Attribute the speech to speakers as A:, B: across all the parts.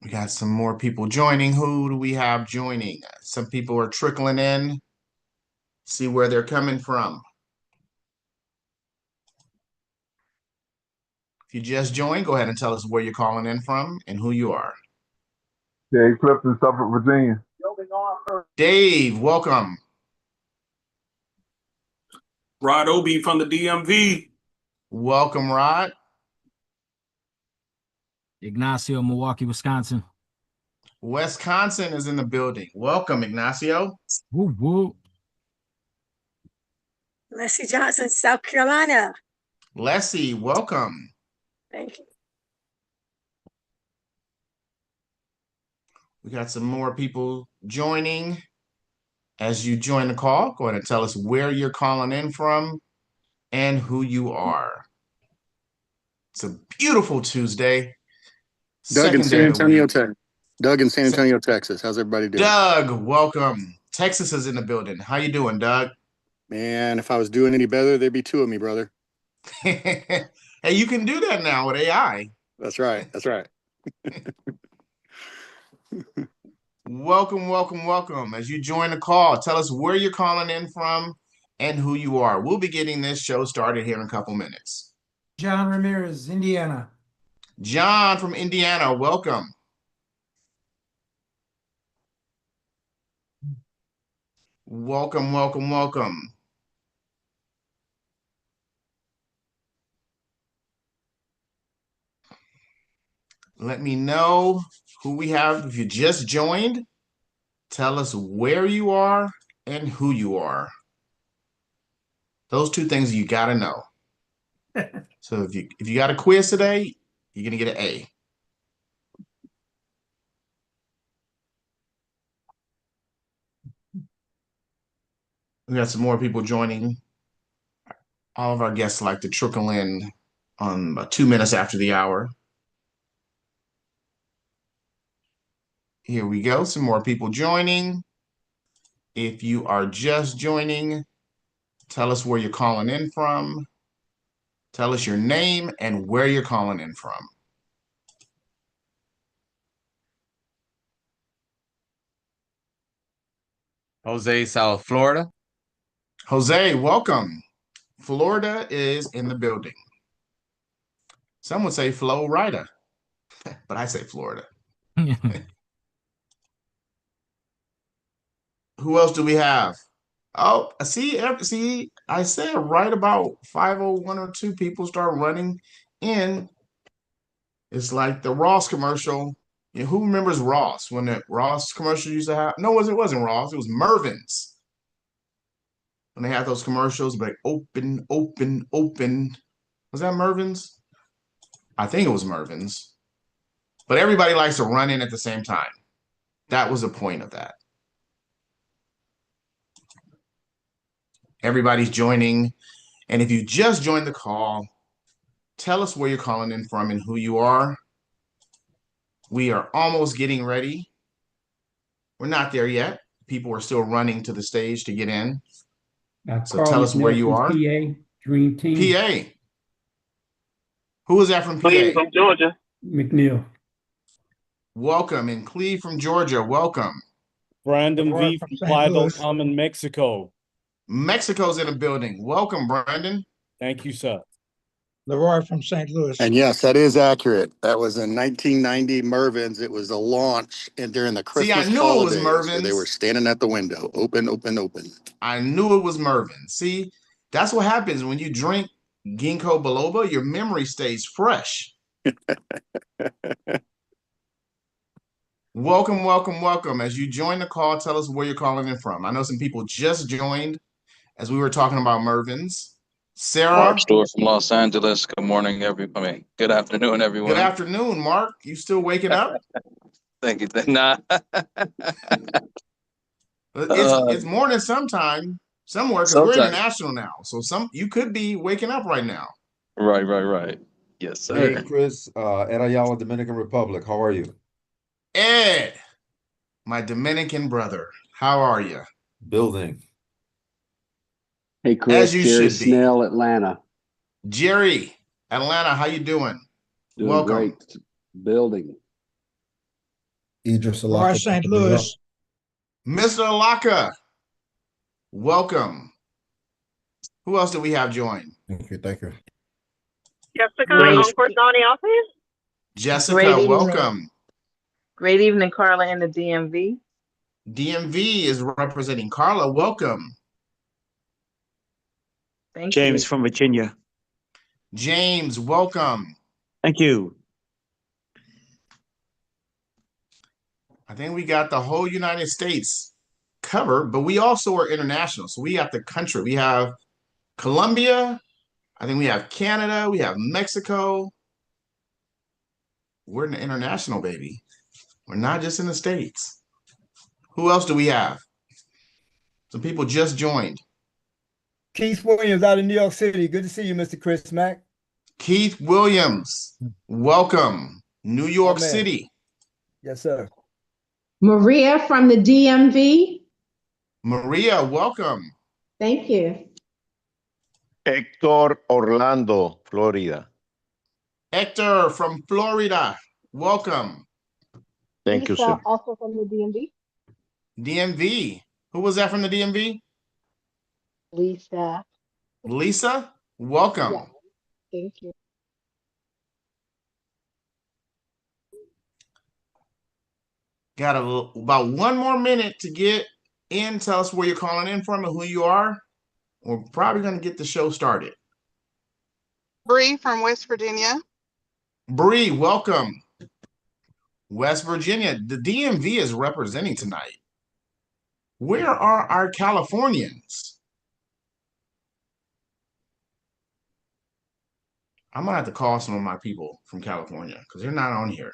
A: We got some more people joining. Who do we have joining? Some people are trickling in. See where they're coming from. If you just joined, go ahead and tell us where you're calling in from and who you are.
B: Dave Clifton, Suffolk, Virginia.
A: Dave, welcome.
C: Rod Obi from the DMV.
A: Welcome, Rod.
D: Ignacio, Milwaukee, Wisconsin.
A: Wisconsin is in the building. Welcome, Ignacio.
D: Woo woo.
E: Leslie Johnson, South Carolina.
A: Leslie, welcome.
E: Thank you.
A: We got some more people joining. As you join the call, go ahead and tell us where you're calling in from and who you are. It's a beautiful Tuesday.
F: Doug in
A: Second day
F: San
A: of the
F: Antonio,
A: week.
F: Texas. Doug in San Antonio, Texas. How's everybody doing?
A: Doug, welcome. Texas is in the building. How you doing, Doug?
F: Man, if I was doing any better, there'd be two of me, brother.
A: Hey, you can do that now with AI.
F: That's right. That's right.
A: Welcome, welcome, welcome. As you join the call, tell us where you're calling in from and who you are. We'll be getting this show started here in a couple minutes.
G: John Ramirez, Indiana.
A: John from Indiana, welcome. Welcome, welcome, welcome. Let me know who we have. If you just joined, tell us where you are and who you are. Those two things you got to know. So if you got a quiz today, you're going to get an A. We got some more people joining. All of our guests like to trickle in on about 2 minutes after the hour. Here we go. Some more people joining. If you are just joining, tell us where you're calling in from. Tell us your name and where you're calling in from.
H: Jose, South Florida.
A: Jose, welcome. Florida is in the building. Some would say Florida, but I say Florida. Who else do we have? Oh, see, I said right about 5:01 or 2 people start running in. It's like the Ross commercial. You know, who remembers Ross when the Ross commercial used to have? No, it wasn't Ross. It was Mervin's. When they had those commercials, like open, open, open. Was that Mervin's? I think it was Mervin's. But everybody likes to run in at the same time. That was the point of that. Everybody's joining. And if you just joined the call, tell us where you're calling in from and who you are. We are almost getting ready. We're not there yet. People are still running to the stage to get in. So tell us where you are.
I: PA, Dream Team.
A: PA. Who is that from PA?
J: Cleve from Georgia.
I: McNeil.
A: Welcome. And Cleve from Georgia, welcome.
K: Brandon V from Playa Common, Mexico.
A: Mexico's in the building. Welcome, Brandon.
K: Thank you, sir.
G: Leroy from St. Louis.
F: And yes, that is accurate. That was in 1990 Mervin's. It was a launch and during the Christmas
A: See, I knew
F: holidays,
A: it was Mervin's.
F: where they were standing at the window, open, open, open.
A: I knew it was Mervin. See, that's what happens when you drink ginkgo biloba. Your memory stays fresh. Welcome, welcome, welcome. As you join the call, tell us where you're calling in from. I know some people just joined as we were talking about Mervin's. Sarah.
J: Mark Stewart from Los Angeles. Good morning, everybody. Good afternoon, everyone.
A: Good afternoon, Mark. You still waking up?
J: Thank you. Nah.
A: It's morning sometime, somewhere, because we're international now. So you could be waking up right now.
J: Right. Yes, sir.
L: Hey, Chris, Ed Ayala, Dominican Republic. How are you?
A: Ed, my Dominican brother. How are you?
L: Building.
M: Hey, Chris,
A: As you
M: Jerry
A: should be.
M: Snell, Atlanta.
A: Jerry, Atlanta, how you doing?
M: Doing
A: Welcome.
M: great. Building.
G: Idris Alaka, St. Louis.
A: Mr. Alaka, welcome. Who else do we have join?
I: Thank you. Thank you.
E: Jessica,
N: office.
A: Jessica, welcome.
N: Great evening, Carla in the DMV.
A: DMV is representing Carla. Welcome.
N: Thank
K: James
N: you.
K: from Virginia.
A: James, welcome.
K: Thank you.
A: I think we got the whole United States covered, but we also are international. So we got the country. We have Colombia. I think we have Canada. We have Mexico. We're in the international, baby. We're not just in the States. Who else do we have? Some people just joined.
G: Keith Williams out of New York City. Good to see you, Mr. Chris Mack.
A: Keith Williams, welcome. New York City.
G: Yes, sir.
N: Maria from the DMV.
A: Maria, welcome.
N: Thank you.
M: Hector Orlando, Florida.
A: Hector from Florida, welcome.
M: Thank you, sir.
N: Also from the DMV.
A: DMV. Who was that from the DMV?
N: Lisa.
A: Lisa, welcome.
N: Yeah. Thank you.
A: Got about one more minute to get in. Tell us where you're calling in from and who you are. We're probably going to get the show started.
N: Bree from West Virginia.
A: Bree, welcome. West Virginia. The DMV is representing tonight. Where are our Californians? I'm going to have to call some of my people from California because they're not on here.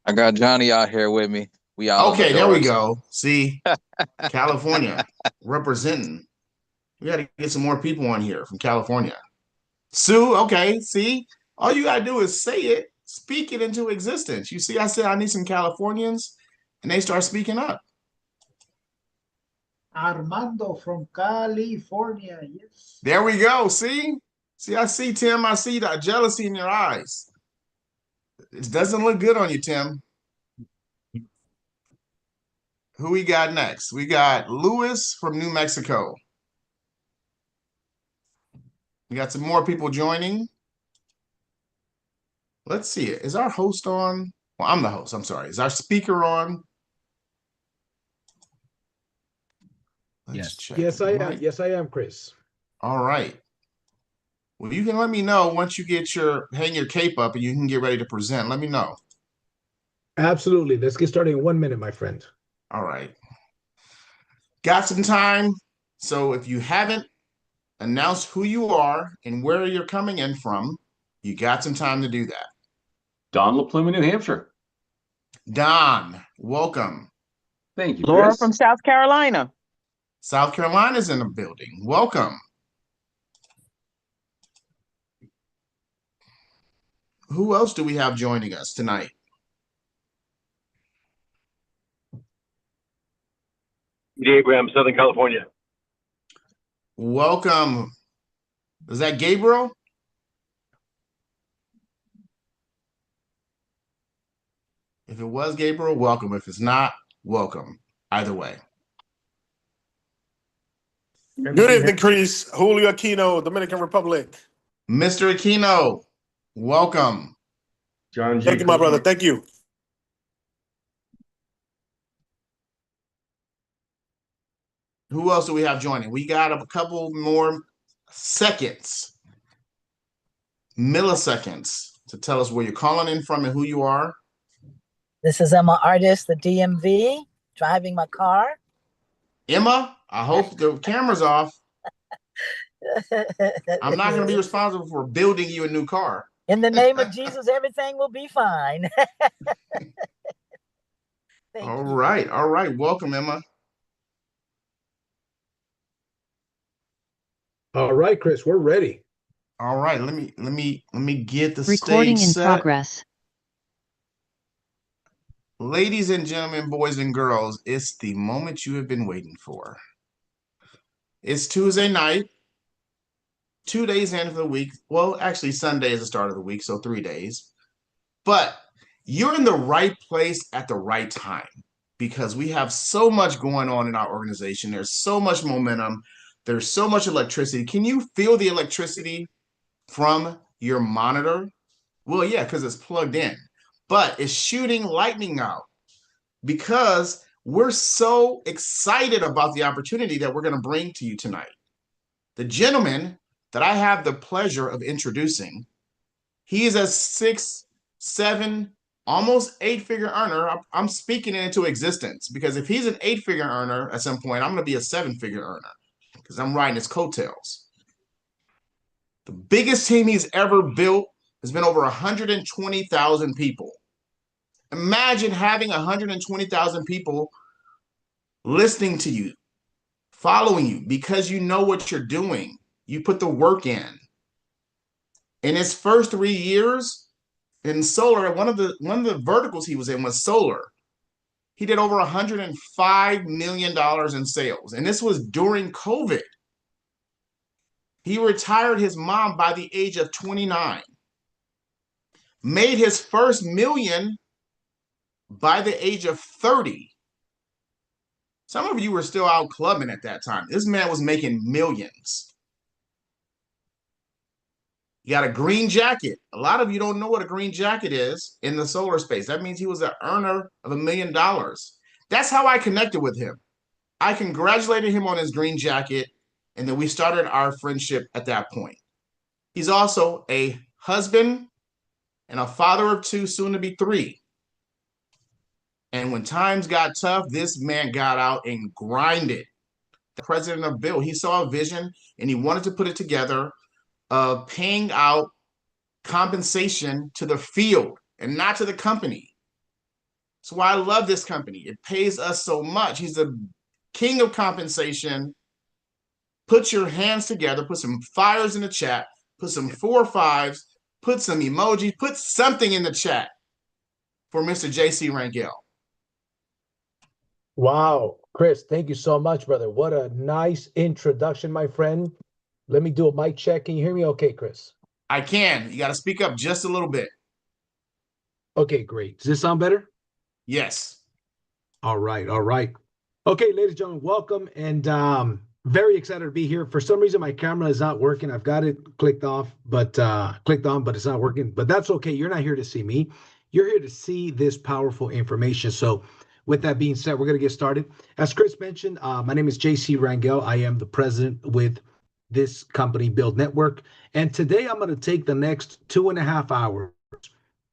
J: I got Johnny out here with me. We out.
A: Okay, there we go. See, California representing. We got to get some more people on here from California. Sue, okay, see, all you got to do is say it, speak it into existence. You see, I said I need some Californians, and they start speaking up.
G: Armando from California. Yes.
A: There we go. See, I see, Tim. I see that jealousy in your eyes. It doesn't look good on you, Tim. Who we got next? We got Louis from New Mexico. We got some more people joining. Let's see it. Is our host on? Well, I'm the host. I'm sorry. Is our speaker on? Let's check.
G: Yes, I am. Yes, I am, Chris.
A: All right. Well, you can let me know once you get hang your cape up and you can get ready to present. Let me know.
G: Absolutely. Let's get started in 1 minute, my friend.
A: All right. Got some time. So if you haven't announced who you are and where you're coming in from, you got some time to do that.
K: Don LaPlume, New Hampshire.
A: Don, welcome.
K: Thank you,
N: Laura
K: Chris.
N: from South Carolina.
A: South Carolina's in the building. Welcome. Who else do we have joining us tonight?
K: Gabriel, Southern California.
A: Welcome. Is that Gabriel? If it was Gabriel, welcome. If it's not, welcome. Either way.
C: Good evening, Chris. Julio Aquino, Dominican Republic.
A: Mr. Aquino, welcome.
K: John G.
C: Thank you, my brother. Thank you.
A: Who else do we have joining? We got a couple more seconds, milliseconds to tell us where you're calling in from and who you are.
N: This is Emma Artist, the DMV, driving my car.
A: Emma, I hope the camera's off. I'm not going to be responsible for building you a new car.
N: In the name of Jesus, everything will be fine.
A: All right. Welcome, Emma.
G: All right, Chris, we're ready.
A: All right, let me get the
O: Recording
A: stage
O: in
A: set.
O: progress.
A: Ladies and gentlemen, boys and girls, it's the moment you have been waiting for. It's Tuesday night, 2 days into the week. Well, actually, Sunday is the start of the week, so 3 days. But you're in the right place at the right time because we have so much going on in our organization. There's so much momentum. There's so much electricity. Can you feel the electricity from your monitor? Well, yeah, because it's plugged in, but it's shooting lightning out because we're so excited about the opportunity that we're going to bring to you tonight. The gentleman that I have the pleasure of introducing, he is a 6, 7, almost 8-figure earner. I'm speaking it into existence because if he's an 8-figure earner at some point, I'm going to be a 7-figure earner because I'm riding his coattails. The biggest team he's ever built has been over 120,000 people. Imagine having 120,000 people listening to you, following you because you know what you're doing. You put the work in. In his first 3 years in solar, one of the verticals he was in was solar. He did over $105 million in sales. And this was during COVID. He retired his mom by the age of 29. Made his first million by the age of 30. Some of you were still out clubbing at that time. This man was making millions. You got a green jacket. A lot of you don't know what a green jacket is in the solar space. That means he was an earner of $1 million. That's how I connected with him. I congratulated him on his green jacket, and then we started our friendship at that point. He's also a husband and a father of 2, soon to be 3. And when times got tough, this man got out and grinded. The president of BYLD, he saw a vision and he wanted to put it together of paying out compensation to the field and not to the company. That's why I love this company. It pays us so much. He's the king of compensation. Put your hands together, put some fires in the chat, put some 4 5s, put some emojis, put something in the chat for Mr. JC Rangel.
O: Wow, Chris, thank you so much, brother. What a nice introduction, my friend. Let me do a mic check. Can you hear me okay, Chris?
A: I can. You got to speak up just a little bit.
O: Okay, great. Does this sound better?
A: Yes.
O: All right, all right. Okay, ladies and gentlemen, welcome. And very excited to be here. For some reason, my camera is not working. I've got it clicked off, but clicked on, but it's not working. But that's okay. You're not here to see me. You're here to see this powerful information. So with that being said, we're going to get started. As Chris mentioned, my name is JC Rangel. I am the president with this company, BYLD Network. And today I'm going to take the next 2.5 hours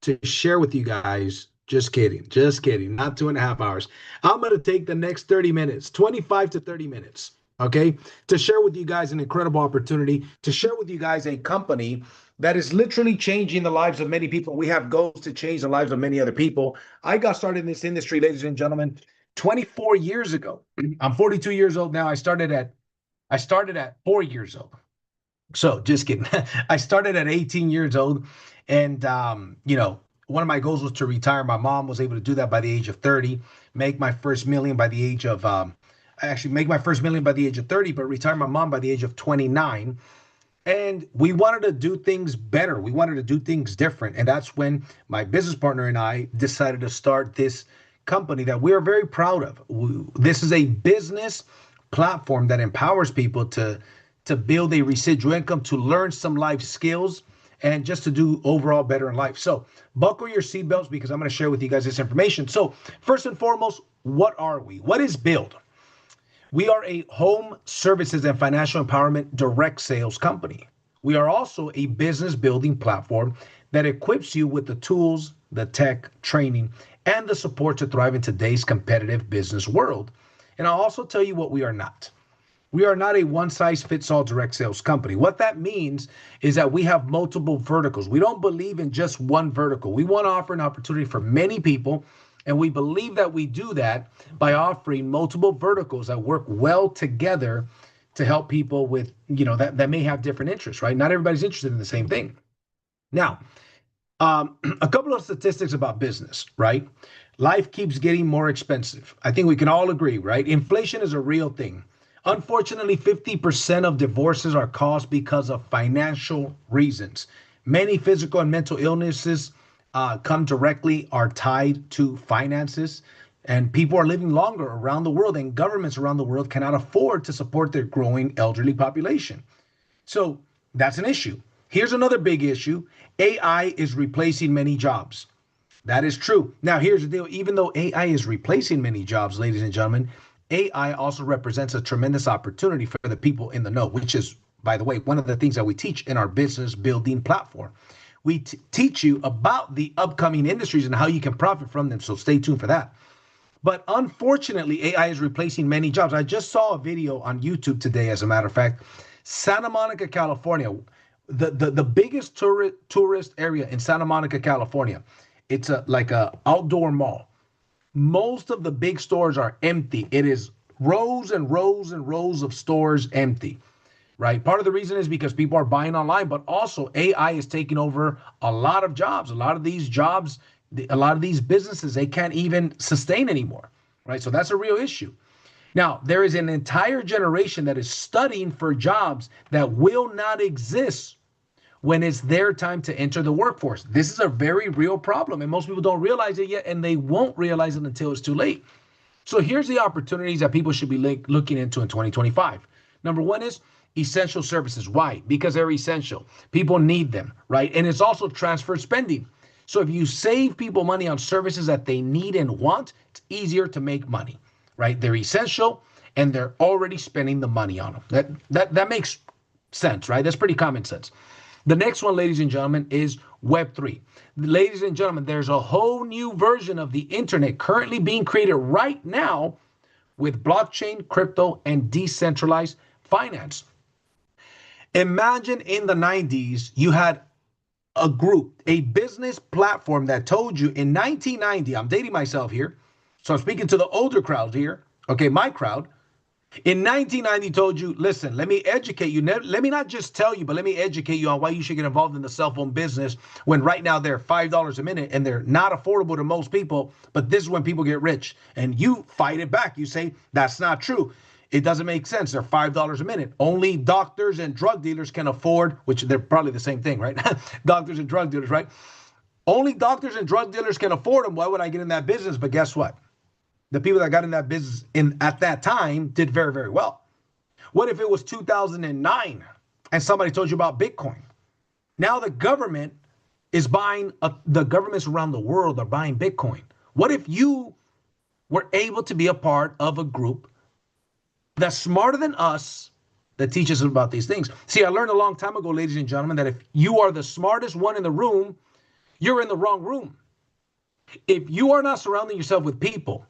O: to share with you guys. Just kidding, not 2.5 hours. I'm going to take the next 30 minutes, 25 to 30 minutes, okay, to share with you guys an incredible opportunity, to share with you guys a company that is literally changing the lives of many people. We have goals to change the lives of many other people. I got started in this industry, ladies and gentlemen, 24 years ago. I'm 42 years old now. I started at 4 years old. So just kidding. I started at 18 years old. And, one of my goals was to retire. My mom was able to do that by the age of 30, make my first million by the age of, make my first million by the age of 30, but retire my mom by the age of 29. And we wanted to do things better. We wanted to do things different. And that's when my business partner and I decided to start this company that we are very proud of. This is a business platform that empowers people to build a residual income, to learn some life skills, and just to do overall better in life. So buckle your seatbelts because I'm going to share with you guys this information. So first and foremost, what are we? What is BYLD? We are a home services and financial empowerment direct sales company. We are also a business building platform that equips you with the tools, the tech, training, and the support to thrive in today's competitive business world. And I'll also tell you what we are not. We are not a one-size-fits-all direct sales company. What that means is that we have multiple verticals. We don't believe in just one vertical. We want to offer an opportunity for many people, and we believe that we do that by offering multiple verticals that work well together to help people with, that may have different interests, right? Not everybody's interested in the same thing. Now, a couple of statistics about business, right? Life keeps getting more expensive. I think we can all agree, right? Inflation is a real thing. Unfortunately, 50% of divorces are caused because of financial reasons. Many physical and mental illnesses come directly are tied to finances, and people are living longer around the world, and governments around the world cannot afford to support their growing elderly population. So that's an issue. Here's another big issue. AI is replacing many jobs. That is true. Now, here's the deal. Even though AI is replacing many jobs, ladies and gentlemen, AI also represents a tremendous opportunity for the people in the know, which is, by the way, one of the things that we teach in our business building platform. We teach you about the upcoming industries and how you can profit from them. So stay tuned for that. But unfortunately, AI is replacing many jobs. I just saw a video on YouTube today, as a matter of fact. Santa Monica, California, the biggest tourist area in Santa Monica, California. It's like a outdoor mall. Most of the big stores are empty. It is rows and rows and rows of stores empty, right? Part of the reason is because people are buying online, but also AI is taking over a lot of jobs. A lot of these jobs, a lot of these businesses, they can't even sustain anymore, right? So that's a real issue. Now, there is an entire generation that is studying for jobs that will not exist when it's their time to enter the workforce. This is a very real problem, and most people don't realize it yet, and they won't realize it until it's too late. So here's the opportunities that people should be looking into in 2025. Number one is essential services. Why? Because they're essential. People need them, right? And it's also transfer spending. So if you save people money on services that they need and want, it's easier to make money, right? They're essential, and they're already spending the money on them. That makes sense, right? That's pretty common sense. The next one, ladies and gentlemen, is Web3. Ladies and gentlemen, there's a whole new version of the internet currently being created right now with blockchain, crypto, and decentralized finance. Imagine in the 90s, you had a group, a business platform that told you in 1990, I'm dating myself here, so I'm speaking to the older crowd here, okay, my crowd. In 1990, told you, listen, let me educate you. Let me not just tell you, but let me educate you on why you should get involved in the cell phone business when right now they're $5 a minute and they're not affordable to most people. But this is when people get rich. And you fight it back. You say, that's not true. It doesn't make sense. They're $5 a minute. Only doctors and drug dealers can afford, which they're probably the same thing, right? Doctors and drug dealers, right? Only doctors and drug dealers can afford them. Why would I get in that business? But guess what? The people that got in that business at that time did very, very well. What if it was 2009 and somebody told you about Bitcoin? Now the government is buying, the governments around the world are buying Bitcoin. What if you were able to be a part of a group that's smarter than us that teaches us about these things? See, I learned a long time ago, ladies and gentlemen, that if you are the smartest one in the room, you're in the wrong room. If you are not surrounding yourself with people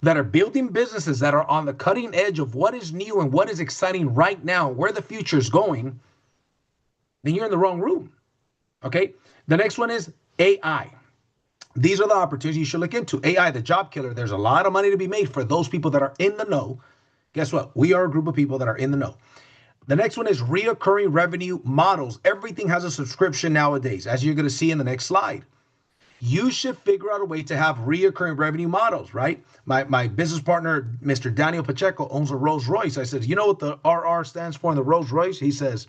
O: that are building businesses that are on the cutting edge of what is new and what is exciting right now, where the future is going, then you're in the wrong room, okay? The next one is AI. These are the opportunities you should look into. AI, the job killer. There's a lot of money to be made for those people that are in the know. Guess what? We are a group of people that are in the know. The next one is reoccurring revenue models. Everything has a subscription nowadays, as you're going to see in the next slide. You should figure out a way to have reoccurring revenue models, right? My business partner, Mr. Daniel Pacheco, owns a Rolls Royce. I said, you know what the RR stands for in the Rolls Royce? He says,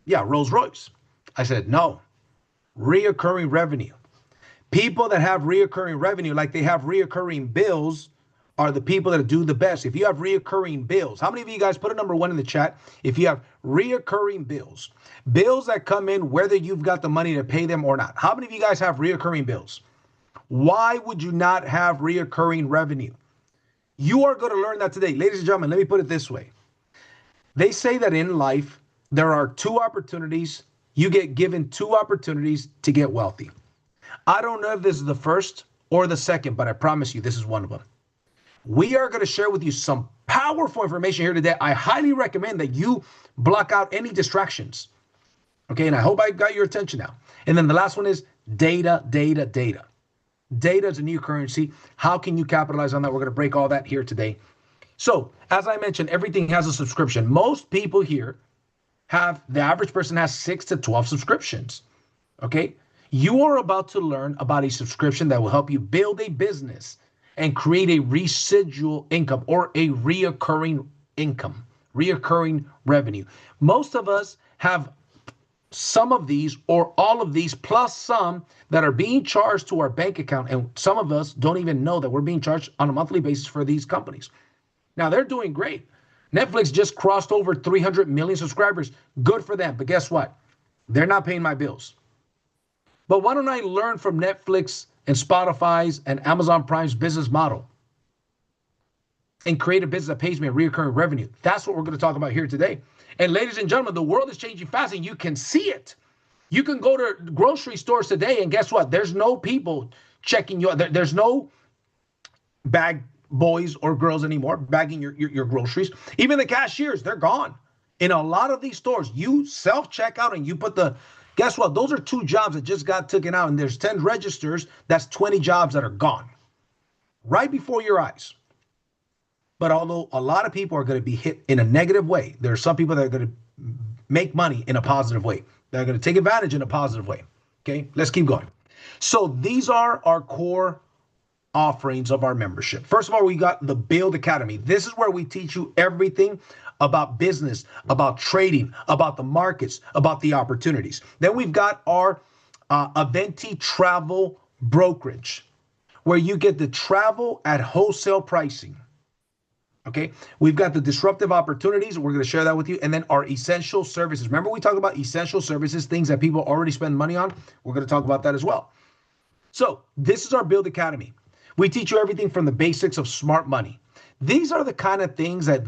O: yeah, Rolls Royce. I said, no, reoccurring revenue. People that have reoccurring revenue, like they have reoccurring bills, are the people that do the best. If you have reoccurring bills, how many of you guys put a number one in the chat? If you have reoccurring bills, bills that come in whether you've got the money to pay them or not. How many of you guys have reoccurring bills? Why would you not have reoccurring revenue? You are going to learn that today. Ladies and gentlemen, let me put it this way. They say that in life, there are two opportunities. You get given two opportunities to get wealthy. I don't know if this is the first or the second, but I promise you this is one of them. We are going to share with you some powerful information here today. I highly recommend that you block out any distractions. Okay, and I hope I got your attention now. And then the last one is data, data, data. Data is a new currency. How can you capitalize on that? We're going to break all that here today. So, as I mentioned, everything has a subscription. Most people here have, the average person has 6 to 12 subscriptions. Okay, you are about to learn about a subscription that will help you build a business and create a residual income or a reoccurring income, reoccurring revenue. Most of us have some of these or all of these, plus some that are being charged to our bank account. And some of us don't even know that we're being charged on a monthly basis for these companies. Now, they're doing great. Netflix just crossed over 300 million subscribers. Good for them. But guess what? They're not paying my bills. But why don't I learn from Netflix and Spotify's and Amazon Prime's business model and create a business that pays me a recurring revenue? That's what we're going to talk about here today. And ladies and gentlemen, the world is changing fast and you can see it. You can go to grocery stores today and guess what? There's no people checking you. There's no bag boys or girls anymore bagging your groceries. Even the cashiers, they're gone. In a lot of these stores, you self-checkout and you put the, guess what? Those are 2 jobs that just got taken out and there's 10 registers. That's 20 jobs that are gone right before your eyes. But although a lot of people are going to be hit in a negative way, there are some people that are going to make money in a positive way. They're going to take advantage in a positive way. Okay, let's keep going. So these are our core offerings of our membership. First of all, we got the BYLD Academy. This is where we teach you everything about business, about trading, about the markets, about the opportunities. Then we've got our Aventi Travel Brokerage, where you get the travel at wholesale pricing. Okay, we've got the disruptive opportunities. We're going to share that with you. And then our essential services. Remember, we talk about essential services, things that people already spend money on. We're going to talk about that as well. So this is our BYLD Academy. We teach you everything from the basics of smart money. These are the kind of things that